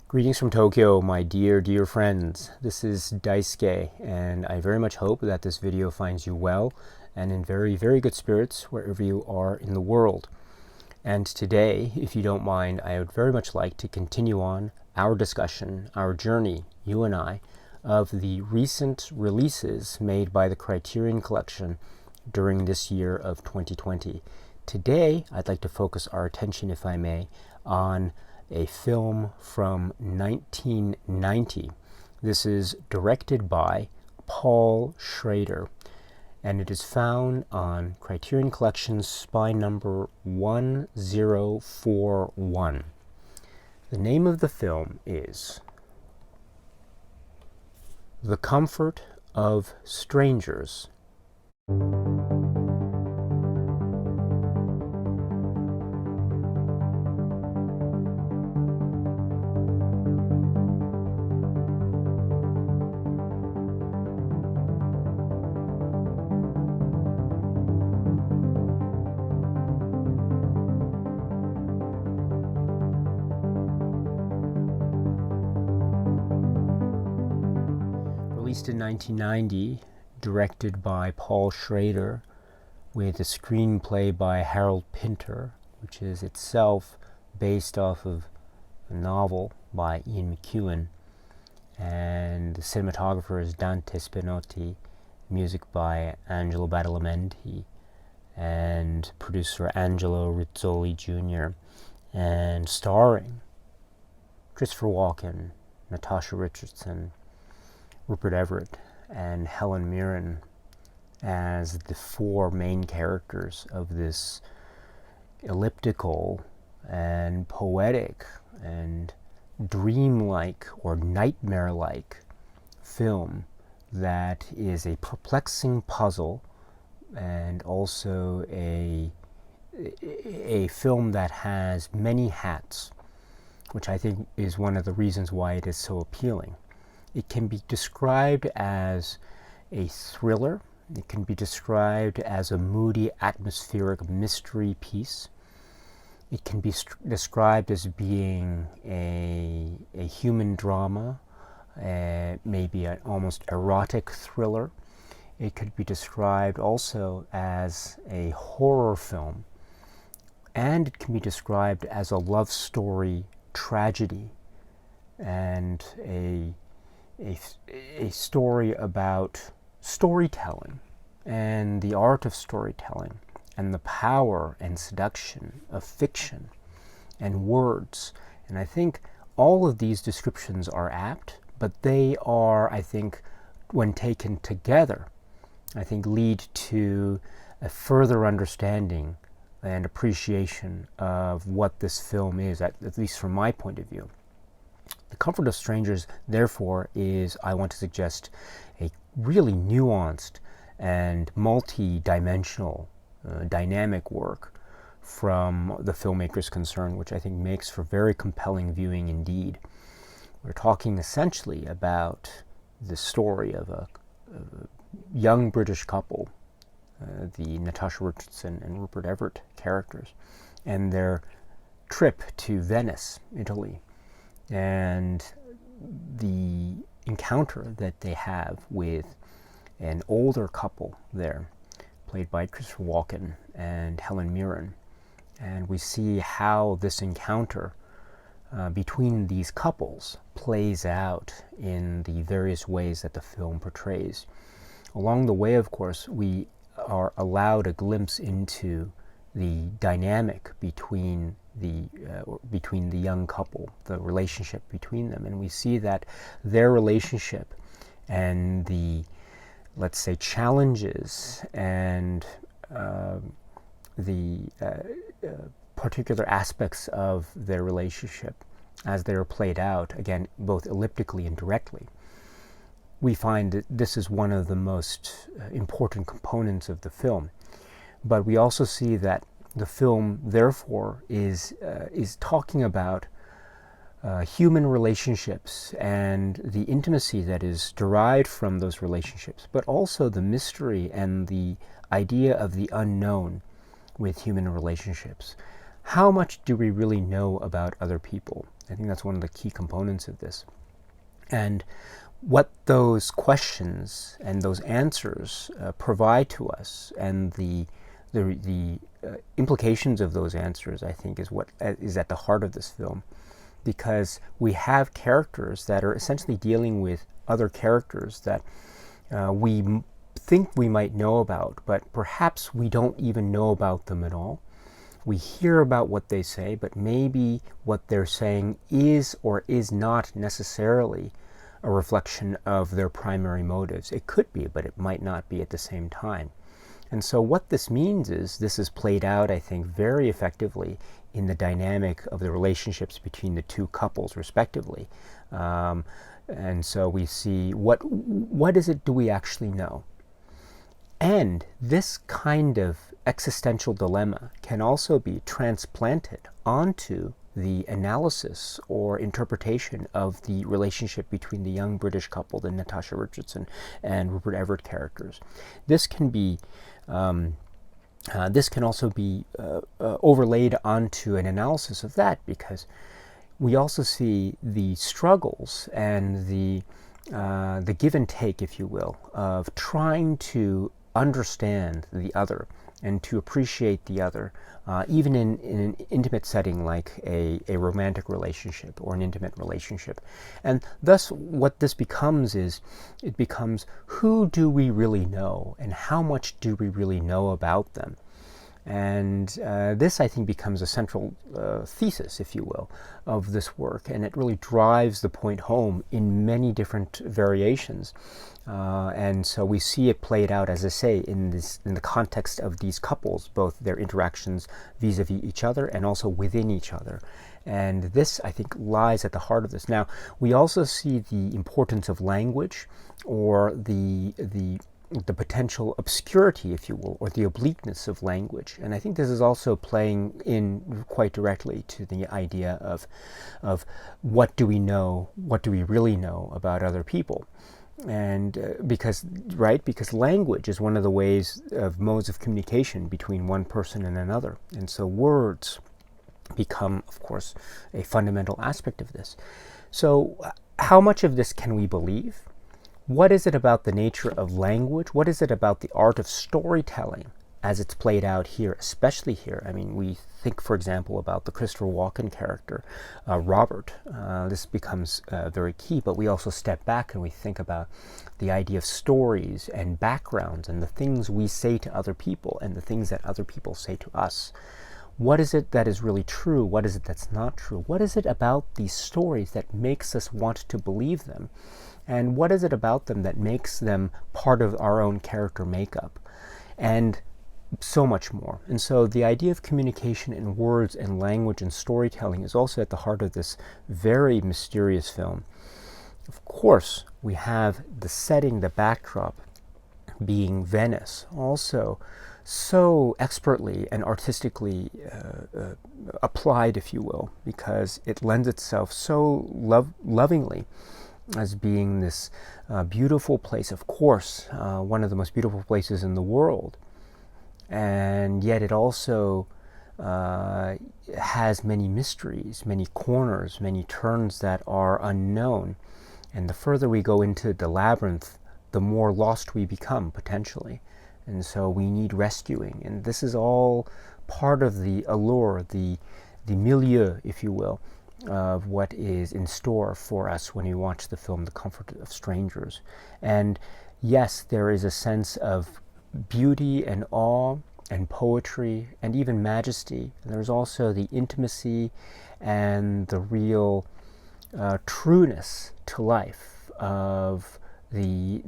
Greetings from Tokyo, my dear friends. This is Daisuke, and I very much hope that this video finds you well and in very good spirits wherever you are in the world. And today, if you don't mind, I would very much like to continue on our discussion, our journey, you and I, of the recent releases made by the Criterion Collection during this year of 2020. Today, I'd like to focus our attention, if I may, on a film from 1990. This is directed by Paul Schrader, and it is found on Criterion Collection's spine number 1041. The name of the film is The Comfort of Strangers. Released in 1990, directed by Paul Schrader, with a screenplay by Harold Pinter, which is itself based off of a novel by Ian McEwan, and the cinematographer is Dante Spinotti, music by Angelo Badalamenti, and producer Angelo Rizzoli Jr., and starring Christopher Walken, Natasha Richardson, Rupert Everett, and Helen Mirren as the four main characters of this elliptical and poetic and dreamlike or nightmare-like film that is a perplexing puzzle and also a film that has many hats, which I think is one of the reasons why it is so appealing. It can be described as a thriller. It can be described as a moody, atmospheric mystery piece. It can be described as being a human drama, maybe an almost erotic thriller. It could be described also as a horror film. And it can be described as a love story tragedy and a story about storytelling and the art of storytelling and the power and seduction of fiction and words. And I think all of these descriptions are apt, but they are, I think, when taken together, I think lead to a further understanding and appreciation of what this film is, at least from my point of view. The Comfort of Strangers, therefore, is, I want to suggest, a really nuanced and multi-dimensional, dynamic work from the filmmaker's concern, which I think makes for very compelling viewing indeed. We're talking essentially about the story of a young British couple, the Natasha Richardson and Rupert Everett characters, and their trip to Venice, Italy, and the encounter that they have with an older couple there, played by Christopher Walken and Helen Mirren. And we see how this encounter between these couples plays out in the various ways that the film portrays. Along the way, of course, we are allowed a glimpse into the dynamic between the young couple, the relationship between them, and we see that their relationship and the, let's say, challenges and the particular aspects of their relationship as they are played out, again, both elliptically and directly. We find that this is one of the most important components of the film. But we also see that the film, therefore, is talking about human relationships and the intimacy that is derived from those relationships, but also the mystery and the idea of the unknown with human relationships. how much do we really know about other people? I think that's one of the key components of this. And what those questions and those answers provide to us, and the implications of those answers, I think, is what is at the heart of this film. Because we have characters that are essentially dealing with other characters that we think we might know about, but perhaps we don't even know about them at all. We hear about what they say, but maybe what they're saying is or is not necessarily a reflection of their primary motives. It could be, but it might not be at the same time. And so what this means is this is played out, I think, very effectively in the dynamic of the relationships between the two couples, respectively. And so we see what is it do we actually know? And this kind of existential dilemma can also be transplanted onto the analysis or interpretation of the relationship between the young British couple, the Natasha Richardson and Rupert Everett characters. This can be this can also be overlaid onto an analysis of that, because we also see the struggles and the give and take, if you will, of trying to understand the other and to appreciate the other, even in an intimate setting like a romantic relationship or an intimate relationship. And thus what this becomes is, it becomes, who do we really know and how much do we really know about them? And this, I think, becomes a central thesis, if you will, of this work, and it really drives the point home in many different variations. And so we see it played out, as I say, in the context of these couples, both their interactions vis-a-vis each other and also within each other. And this, I think, lies at the heart of this. Now, we also see the importance of language, or the potential obscurity, if you will, or the obliqueness of language. And I think this is also playing in quite directly to the idea of what do we know, what do we really know about other people. And because language is one of the ways of modes of communication between one person and another. And so words become, of course, a fundamental aspect of this. So how much of this can we believe? What is it about the nature of language? What is it about the art of storytelling as it's played out here, especially here? I mean, we think, for example, about the Christopher Walken character, Robert. This becomes very key, but we also step back and we think about the idea of stories and backgrounds and the things we say to other people and the things that other people say to us. What is it that is really true? What is it that's not true? What is it about these stories that makes us want to believe them? And what is it about them that makes them part of our own character makeup? And so much more. And so the idea of communication in words and language and storytelling is also at the heart of this very mysterious film. Of course, we have the setting, the backdrop being Venice, also so expertly and artistically applied, if you will, because it lends itself so lovingly as being this beautiful place, of course, one of the most beautiful places in the world. And yet it also has many mysteries, many corners, many turns that are unknown. And the further we go into the labyrinth, the more lost we become, potentially. And so we need rescuing. And this is all part of the allure, the milieu, if you will, of what is in store for us when we watch the film The Comfort of Strangers. And yes, there is a sense of beauty and awe and poetry and even majesty. And there's also the intimacy and the real trueness to life of the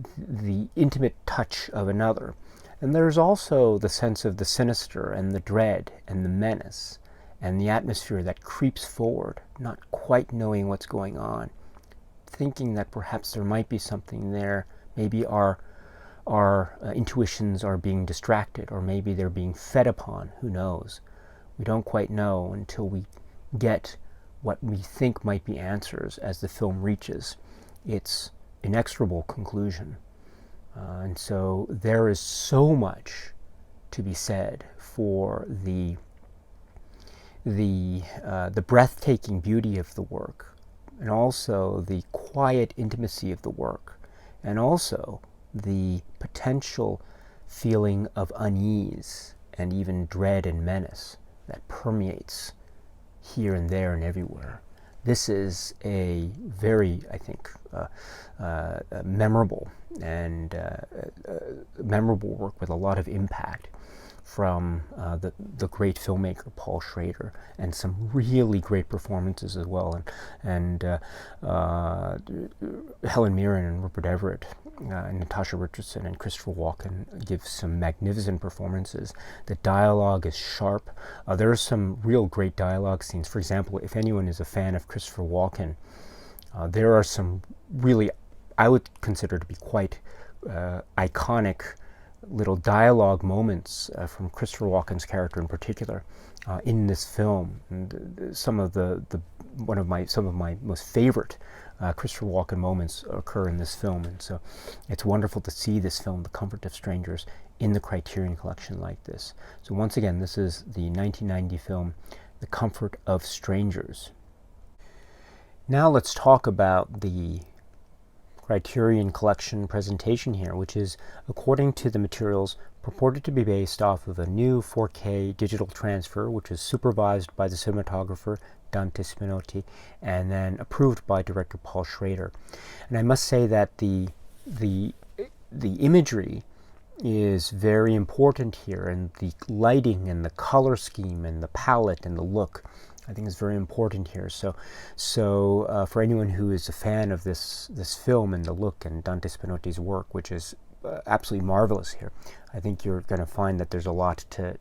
intimate touch of another. And there's also the sense of the sinister and the dread and the menace and the atmosphere that creeps forward, not quite knowing what's going on, thinking that perhaps there might be something there. Maybe our intuitions are being distracted, or maybe they're being fed upon. Who knows? We don't quite know until we get what we think might be answers as the film reaches its inexorable conclusion. And so there is so much to be said for the the breathtaking beauty of the work, and also the quiet intimacy of the work, and also the potential feeling of unease and even dread and menace that permeates here and there and everywhere. This is a very, I think, memorable and memorable work with a lot of impact from the great filmmaker Paul Schrader, and some really great performances as well. And Helen Mirren and Rupert Everett and Natasha Richardson and Christopher Walken give some magnificent performances. The dialogue is sharp. There are some real great dialogue scenes. For example, if anyone is a fan of Christopher Walken, there are some really, I would consider to be quite iconic little dialogue moments from Christopher Walken's character in particular in this film. And some of my most favorite Christopher Walken moments occur in this film, and so it's wonderful to see this film, The Comfort of Strangers, in the Criterion Collection like this. So once again, this is the 1990 film, The Comfort of Strangers. Now let's talk about the Criterion Collection presentation here, which is, according to the materials, purported to be based off of a new 4K digital transfer, which was supervised by the cinematographer Dante Spinotti and then approved by director Paul Schrader. And I must say that the imagery is very important here, and the lighting and the color scheme and the palette and the look, I think, is very important here. So for anyone who is a fan of this film and the look and Dante Spinotti's work, which is absolutely marvelous here, I think you're going to find that there's a lot to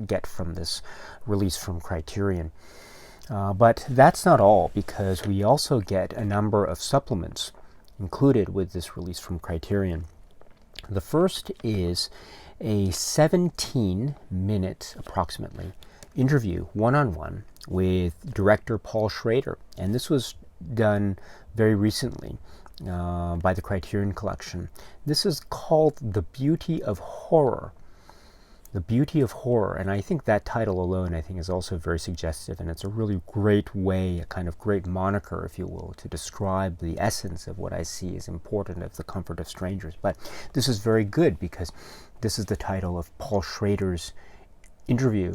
get from this release from Criterion. But that's not all, because we also get a number of supplements included with this release from Criterion. The first is a 17-minute, approximately, interview, one-on-one, with director Paul Schrader. And this was done very recently by the Criterion Collection. This is called The Beauty of Horror. The Beauty of Horror. And I think that title alone, I think, is also very suggestive, and it's a really great way, a kind of great moniker, if you will, to describe the essence of what I see as important of The Comfort of Strangers. But this is very good, because this is the title of Paul Schrader's interview.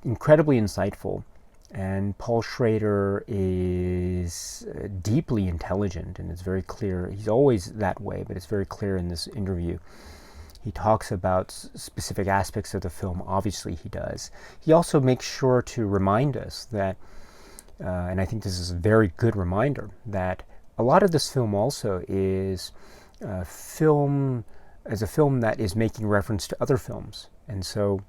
Incredibly insightful, and Paul Schrader is deeply intelligent, and it's very clear. He's always that way, but it's very clear in this interview. He talks about specific aspects of the film. Obviously he does. He also makes sure to remind us that, and I think this is a very good reminder, that a lot of this film also is a film that is making reference to other films. And so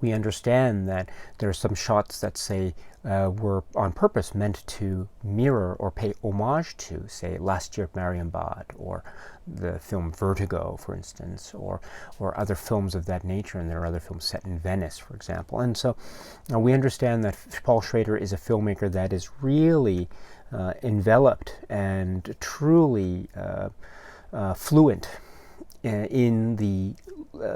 we understand that there are some shots that, say, were on purpose meant to mirror or pay homage to, say, Last Year at Marienbad, or the film Vertigo, for instance, or other films of that nature. And there are other films set in Venice, for example. And so we understand that Paul Schrader is a filmmaker that is really enveloped and truly fluent in the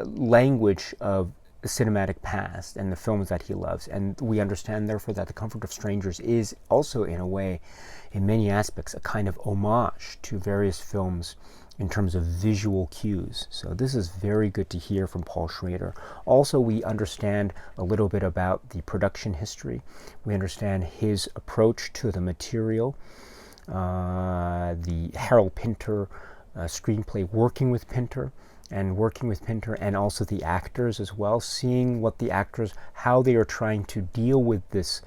language of the cinematic past and the films that he loves. And we understand, therefore, that The Comfort of Strangers is also, in a way, in many aspects, a kind of homage to various films in terms of visual cues. So this is very good to hear from Paul Schrader. Also, we understand a little bit about the production history. We understand his approach to the material, the Harold Pinter screenplay, working with Pinter, and also the actors as well, seeing what the actors, how they are trying to deal with this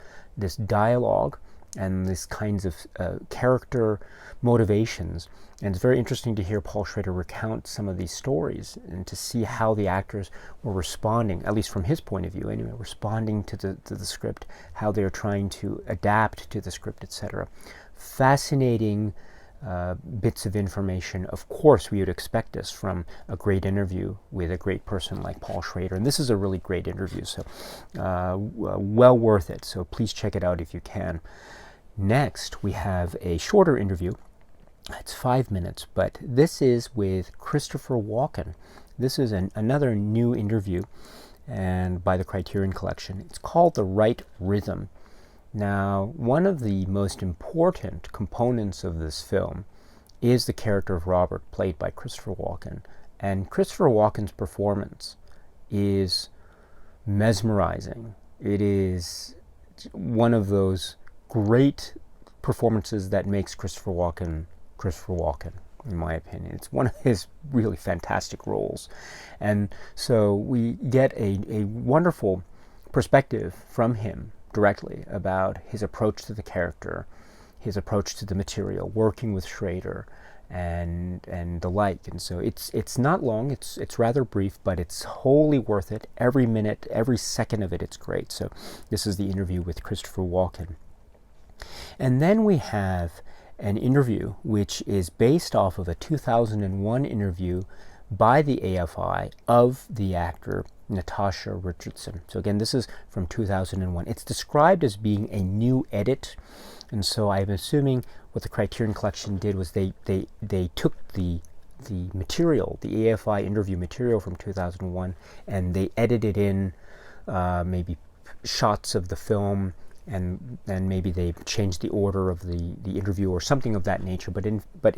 dialogue and these kinds of character motivations. And it's very interesting to hear Paul Schrader recount some of these stories and to see how the actors were responding, at least from his point of view anyway, responding to the script, how they are trying to adapt to the script, etc. Fascinating bits of information. Of course, we would expect this from a great interview with a great person like Paul Schrader. And this is a really great interview, so well worth it. So please check it out if you can. Next, we have a shorter interview. It's 5 minutes, but this is with Christopher Walken. This is another new interview, and by the Criterion Collection. It's called The Right Rhythm. Now, one of the most important components of this film is the character of Robert, played by Christopher Walken. And Christopher Walken's performance is mesmerizing. It is one of those great performances that makes Christopher Walken, in my opinion. It's one of his really fantastic roles. And so we get a wonderful perspective from him directly about his approach to the character, his approach to the material, working with Schrader, and the like. And so it's not long, it's rather brief, but it's wholly worth it. Every minute, every second of it, it's great. So this is the interview with Christopher Walken. And then we have an interview which is based off of a 2001 interview by the AFI of the actor Natasha Richardson. So again, this is from 2001. It's described as being a new edit, and so I'm assuming what the Criterion Collection did was they took the material, the AFI interview material from 2001, and they edited in maybe shots of the film, and maybe they changed the order of the interview or something of that nature. But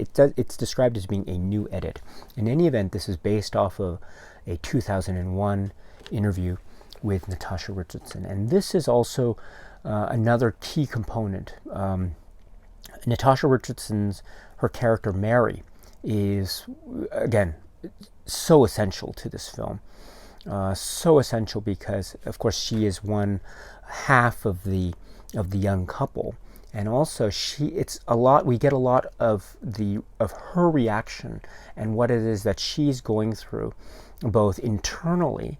it's described as being a new edit. In any event, this is based off of a 2001 interview with Natasha Richardson, and this is also another key component. Natasha Richardson's, her character Mary, is again so essential to this film. So essential because, of course, she is one half of the young couple, and also we get a lot of her reaction and what it is that she's going through, both internally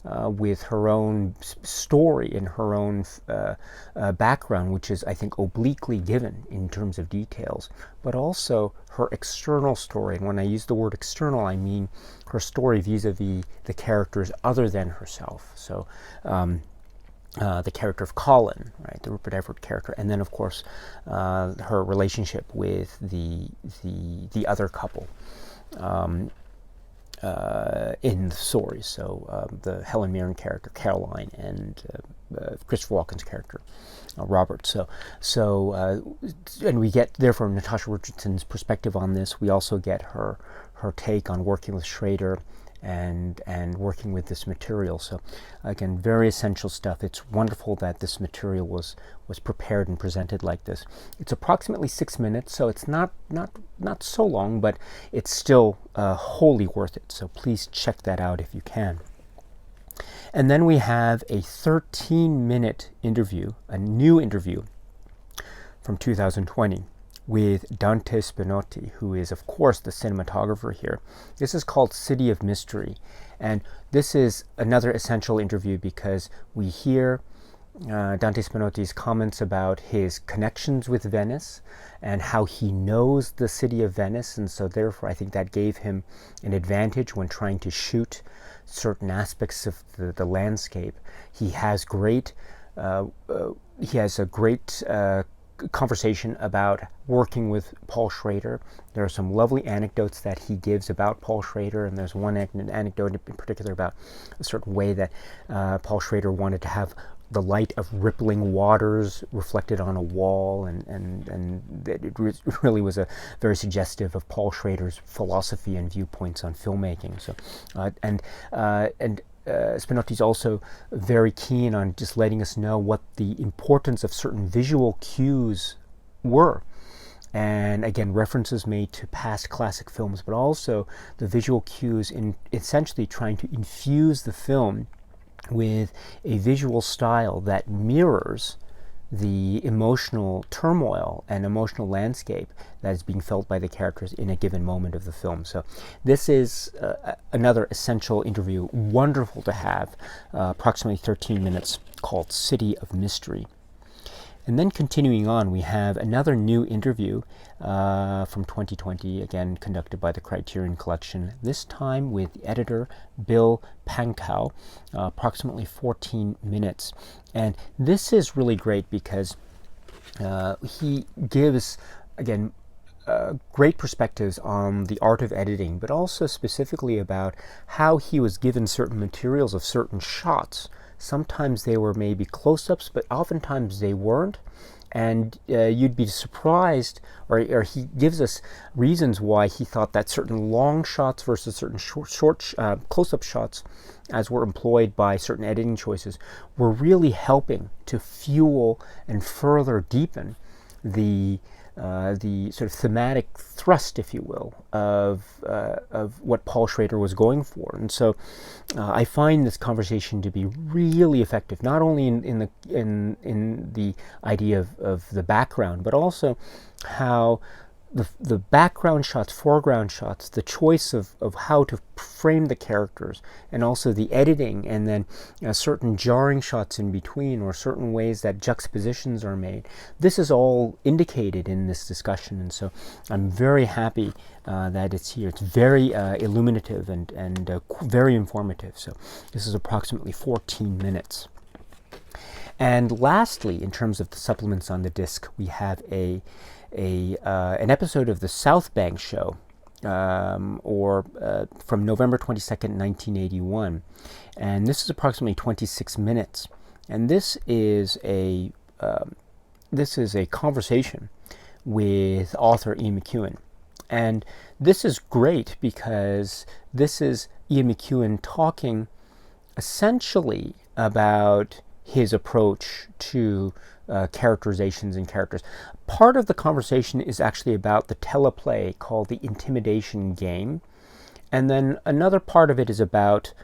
with her own story and her own background, which is, I think, obliquely given in terms of details, but also her external story. And when I use the word external, I mean her story vis-a-vis the characters other than herself. So the character of Colin, right, the Rupert Everett character, and then, of course, her relationship with the other couple in the story. So the Helen Mirren character, Caroline, and Christopher Walken's character, Robert. And we get, therefore, Natasha Richardson's perspective on this. We also get her take on working with Schrader and working with this material. So again, very essential stuff. It's wonderful that this material was prepared and presented like this. It's approximately 6 minutes, so it's not so long, but it's still wholly worth it. So please check that out if you can. And then we have a 13-minute interview, a new interview from 2020 with Dante Spinotti, who is, of course, the cinematographer here. This is called City of Mystery, and this is another essential interview because we hear Dante Spinotti's comments about his connections with Venice and how he knows the city of Venice, and so therefore I think that gave him an advantage when trying to shoot certain aspects of the landscape. He has a great conversation about working with Paul Schrader. There are some lovely anecdotes that he gives about Paul Schrader, and there's one anecdote in particular about a certain way that Paul Schrader wanted to have the light of rippling waters reflected on a wall, and it really was a very suggestive of Paul Schrader's philosophy and viewpoints on filmmaking. So, Spinotti's also very keen on just letting us know what the importance of certain visual cues were. And again, references made to past classic films, but also the visual cues in essentially trying to infuse the film with a visual style that mirrors the emotional turmoil and emotional landscape that is being felt by the characters in a given moment of the film. So this is another essential interview, wonderful to have, approximately 13 minutes, called City of Mystery. And then continuing on, we have another new interview from 2020, again conducted by the Criterion Collection, this time with editor Bill Pankow, approximately 14 minutes. And this is really great because he gives, again, great perspectives on the art of editing, but also specifically about how he was given certain materials of certain shots. Sometimes they were maybe close-ups, but oftentimes they weren't. And you'd be surprised, or he gives us reasons why he thought that certain long shots versus certain short close-up shots, as were employed by certain editing choices, were really helping to fuel and further deepen the sort of thematic thrust, if you will, of what Paul Schrader was going for. And so I find this conversation to be really effective, not only in the idea of the background, but also how the background shots, foreground shots, the choice of how to frame the characters, and also the editing, and then certain jarring shots in between, or certain ways that juxtapositions are made. This is all indicated in this discussion, and so I'm very happy that it's here. It's very illuminative and very informative. So this is approximately 14 minutes. And lastly, in terms of the supplements on the disc, we have an episode of the South Bank Show, from November 22nd, 1981. And this is approximately 26 minutes. And this is a conversation with author Ian McEwan. And this is great because this is Ian McEwan talking essentially about his approach to characterizations and characters. Part of the conversation is actually about the teleplay called The Intimidation Game, and then another part of it is about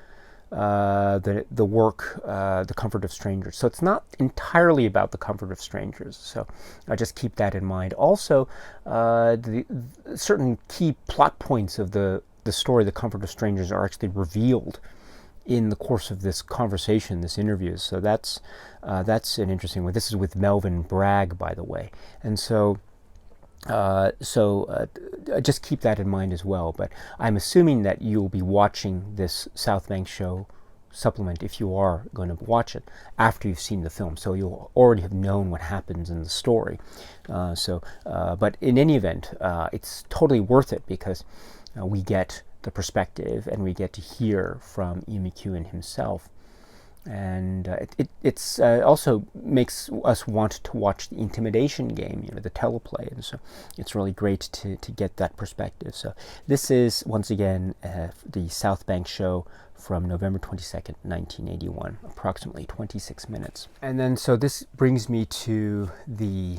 the work, The Comfort of Strangers. So it's not entirely about The Comfort of Strangers, so I just keep that in mind. Also, the certain key plot points of the story, The Comfort of Strangers, are actually revealed in the course of this conversation, this interview. So that's an interesting one. This is with Melvin Bragg, by the way. And so just keep that in mind as well. But I'm assuming that you'll be watching this South Bank Show supplement, if you are going to watch it, after you've seen the film. So you'll already have known what happens in the story. But in any event, it's totally worth it because we get the perspective, and we get to hear from Ian McEwan himself, and it's also makes us want to watch The Intimidation Game, the teleplay, and so it's really great to get that perspective. So this is once again the South Bank Show from November 22nd, 1981, approximately 26 minutes. And then so this brings me to the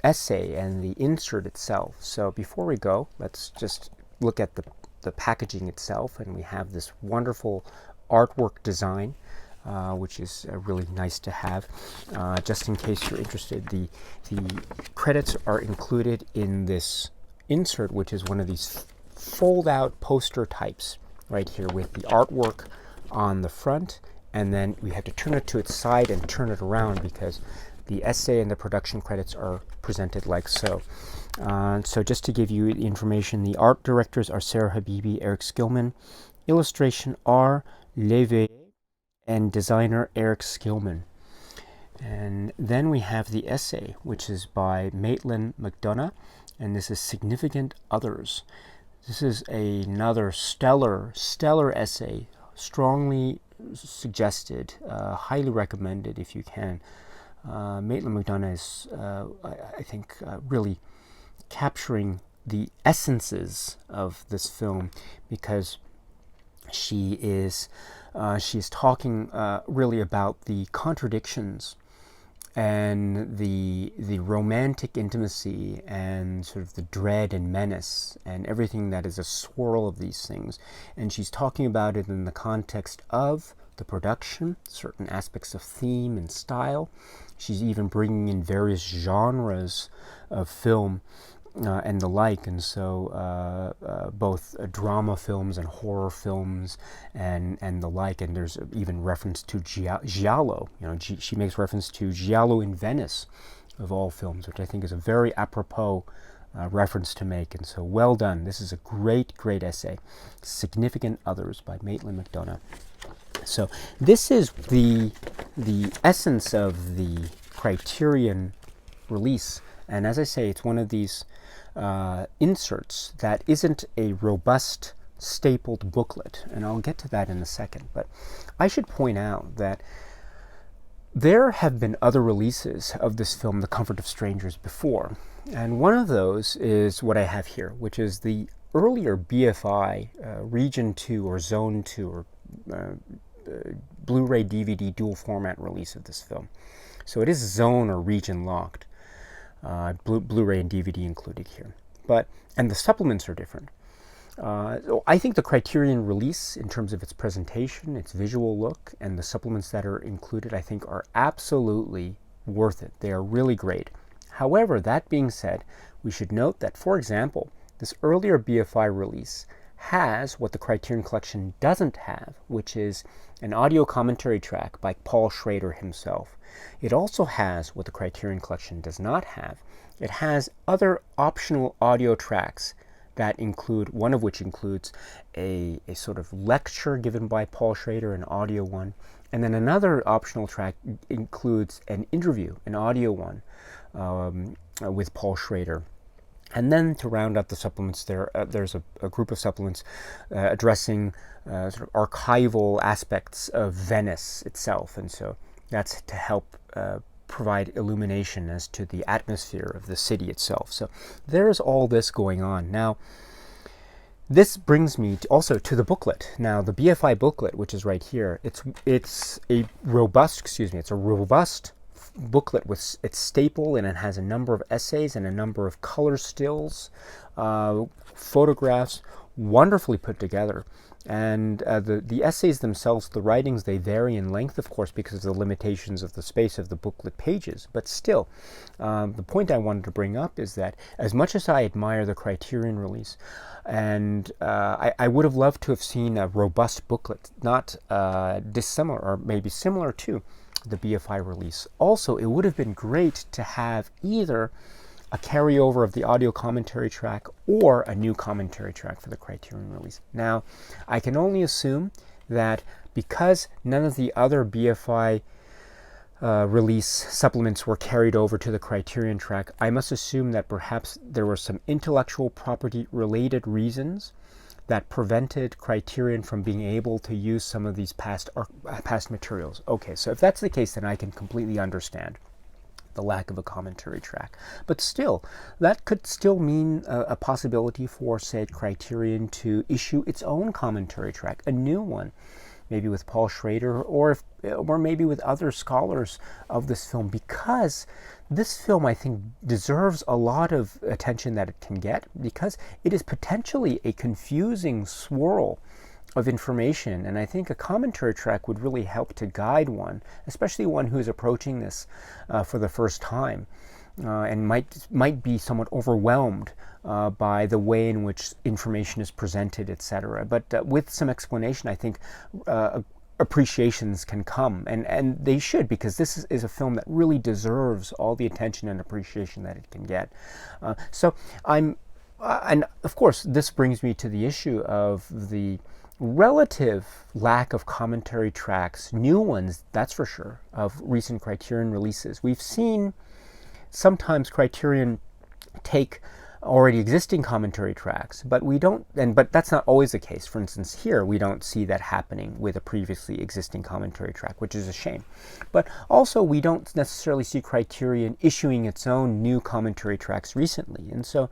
essay and the insert itself. So before we go, let's just look at the packaging itself, and we have this wonderful artwork design, which is really nice to have. Just in case you're interested, the credits are included in this insert, which is one of these fold-out poster types right here with the artwork on the front, and then we have to turn it to its side and turn it around because the essay and the production credits are presented like so. So just to give you the information, the art directors are Sarah Habibi, Eric Skillman, illustration R. Leve, and designer Eric Skillman. And then we have the essay, which is by Maitland McDonagh, and this is Significant Others. This is another stellar essay, strongly suggested, highly recommended if you can. Maitland McDonagh is, I think, really capturing the essences of this film, because she is talking really about the contradictions and the romantic intimacy and sort of the dread and menace and everything that is a swirl of these things. And she's talking about it in the context of the production, certain aspects of theme and style. She's even bringing in various genres of film and the like, and so both drama films and horror films and the like, and there's even reference to giallo. She makes reference to giallo in Venice, of all films, which I think is a very apropos reference to make, and so well done. This is a great essay, Significant Others by Maitland McDonagh. So this is the essence of the Criterion release And as I say, it's one of these inserts that isn't a robust stapled booklet, and I'll get to that in a second. But I should point out that there have been other releases of this film, The Comfort of Strangers, before, and one of those is what I have here, which is the earlier BFI Region 2 or Zone 2 or Blu-ray DVD dual format release of this film. So it is zone or region locked, Blu-ray and DVD included here. And the supplements are different. So I think the Criterion release, in terms of its presentation, its visual look, and the supplements that are included, I think are absolutely worth it. They are really great. However, that being said, we should note that, for example, this earlier BFI release has what the Criterion Collection doesn't have, which is an audio commentary track by Paul Schrader himself. It also has what the Criterion Collection does not have. It has other optional audio tracks that include, one of which includes a sort of lecture given by Paul Schrader, an audio one, and then another optional track includes an interview, an audio one, with Paul Schrader. And then to round out the supplements, there's a group of supplements addressing sort of archival aspects of Venice itself, and so that's to help provide illumination as to the atmosphere of the city itself. So there's all this going on. Now, this brings me also to the booklet. Now, the BFI booklet, which is right here, it's a robust booklet with its staple, and it has a number of essays and a number of color stills, photographs, wonderfully put together. And the essays themselves, the writings, they vary in length, of course, because of the limitations of the space of the booklet pages. But still, the point I wanted to bring up is that as much as I admire the Criterion release, and I would have loved to have seen a robust booklet, not dissimilar or maybe similar to the BFI release. Also, it would have been great to have either a carryover of the audio commentary track or a new commentary track for the Criterion release. Now, I can only assume that because none of the other BFI release supplements were carried over to the Criterion track, I must assume that perhaps there were some intellectual property related reasons that prevented Criterion from being able to use some of these past materials. Okay, so if that's the case, then I can completely understand the lack of a commentary track. But still, that could still mean a possibility for, say, Criterion to issue its own commentary track, a new one, maybe with Paul Schrader, or maybe with other scholars of this film, because this film, I think, deserves a lot of attention that it can get, because it is potentially a confusing swirl of information, and I think a commentary track would really help to guide one, especially one who is approaching this for the first time, and might be somewhat overwhelmed by the way in which information is presented, etc. But with some explanation, I think appreciations can come, and they should, because this is a film that really deserves all the attention and appreciation that it can get. And of course, this brings me to the issue of the relative lack of commentary tracks, new ones, that's for sure, of recent Criterion releases. We've seen sometimes Criterion take already existing commentary tracks, but that's not always the case. For instance, here we don't see that happening with a previously existing commentary track, which is a shame. But also we don't necessarily see Criterion issuing its own new commentary tracks recently. And so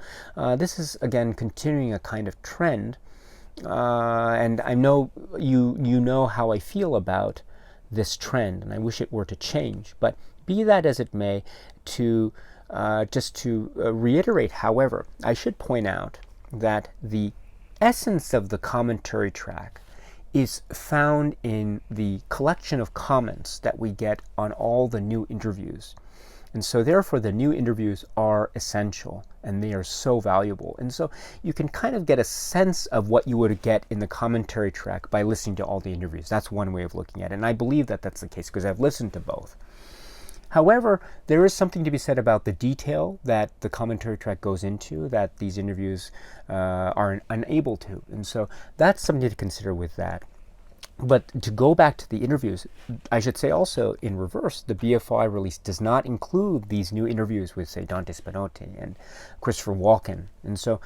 this is, again, continuing a kind of trend. And I know you know how I feel about this trend, and I wish it were to change. But be that as it may, just to reiterate, however, I should point out that the essence of the commentary track is found in the collection of comments that we get on all the new interviews. And so therefore the new interviews are essential, and they are so valuable. And so you can kind of get a sense of what you would get in the commentary track by listening to all the interviews. That's one way of looking at it, and I believe that that's the case because I've listened to both. However, there is something to be said about the detail that the commentary track goes into that these interviews are unable to. And so that's something to consider with that. But to go back to the interviews, I should say also in reverse, the BFI release does not include these new interviews with, say, Dante Spinotti and Christopher Walken. And so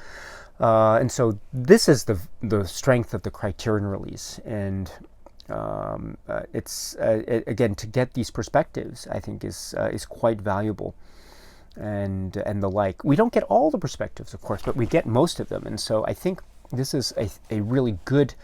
this is the strength of the Criterion release. And again, to get these perspectives, I think is quite valuable. And the like. We don't get all the perspectives, of course, but we get most of them. And so I think this is a really good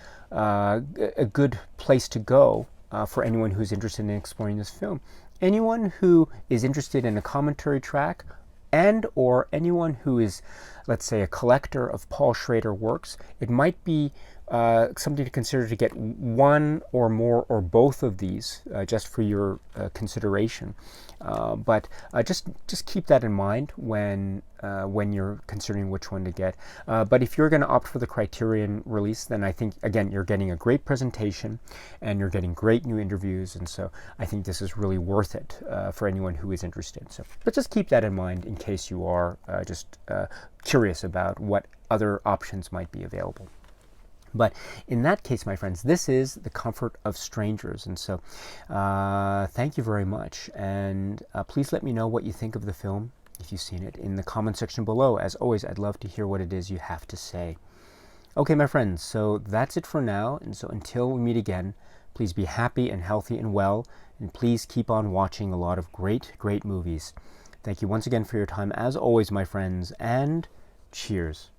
place to go for anyone who's interested in exploring this film. Anyone who is interested in a commentary track, and or anyone who is, let's say, a collector of Paul Schrader works, it might be something to consider to get one or more or both of these just for your consideration. But just keep that in mind when you're considering which one to get. But if you're going to opt for the Criterion release, then I think, again, you're getting a great presentation and you're getting great new interviews. And so I think this is really worth it for anyone who is interested. But just keep that in mind in case you are just curious about what other options might be available. But in that case, my friends, this is The Comfort of Strangers. And so thank you very much. And please let me know what you think of the film, if you've seen it, in the comment section below. As always, I'd love to hear what it is you have to say. Okay, my friends, so that's it for now. And so until we meet again, please be happy and healthy and well. And please keep on watching a lot of great, great movies. Thank you once again for your time, as always, my friends, and cheers.